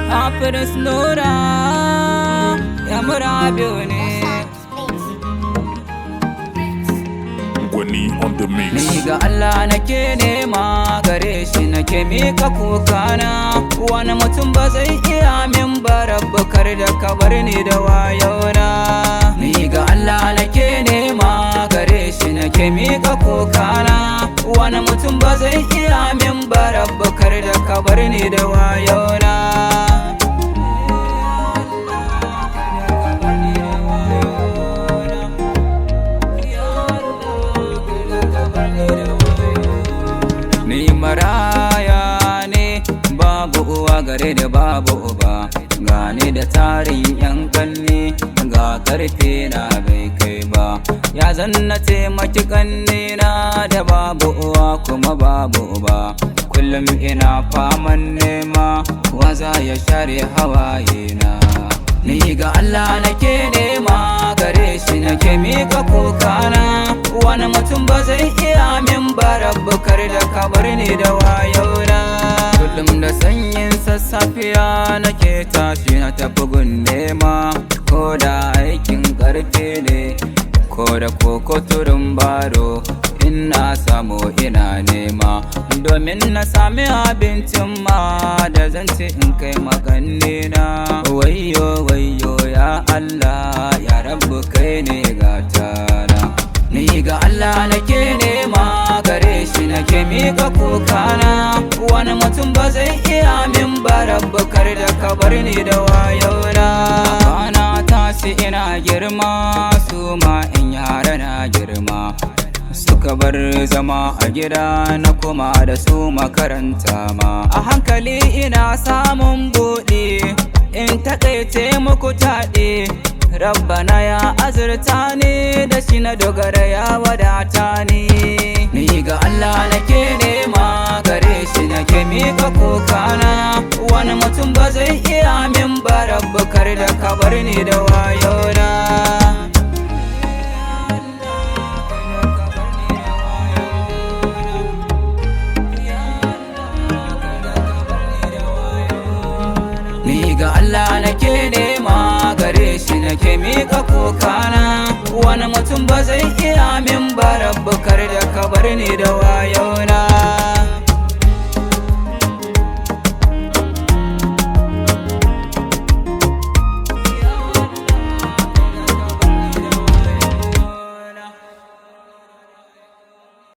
Hafiz Nura ya murabiu ne. Gwani on the mix. Ni ga Allah nake nema, gare shi nake mika kukana. Wani mutum ba zai iya min ba, Rabbi kar da ka bar ni da wayona. Ni ga Allah nake nema, gare shi nake mika kukana. Wani mutum ba zai iya min ba, Rabbi kar da ka bar ni da wayona. Ni maraya ne, babu uwa gare da babu uba, gani da tarin yan kanne, ga karfe na bai kai ba. Ya zanna taimaki kanne na da babu uwa kuma babu uba, kullum ina faman nema, waza ya share hawaye na. Ni ga Allah nake nema, gare shi nake mika kokana. Wani mutum ba zai iya min ba, Rabbi kar da ka bar ni da wayona. Kullum da sanyin sassafiya nake tashi na tafi gun nema, ko da aikin karfe ne ko da koko turin baro, ina samu ina nema, domin na sami abincin ma da zan ci in kai magannina. Wayyo wayyo ya Allah, ya Rabbi kai ne gatana. Ni ga Allah nake nema, gare shi nake mika kokana. Wani mutum ba zai iya min ba, Rabbi kar da ka bar ni da wayona. Bana tashi ina girma, su ma in yara na girma, suka bar zama a gida na kuma da su makaranta ma. A hankali ina samun buɗe, in taƙaice muku taɗe, Rabbana ya azurta ni, da shi na dogara ya wadata ni. Ni ga Allah nake nema, gare shi nake mika kokana. Wani mutum ba zai iya min ba, Rabbi kar da ka bar ni da wayona. Ni ga Allah nake nema, gare shi nake mika kokana. Wani mutum ba zai iya min ba, Rabbi kar da ka bar ni da wayo.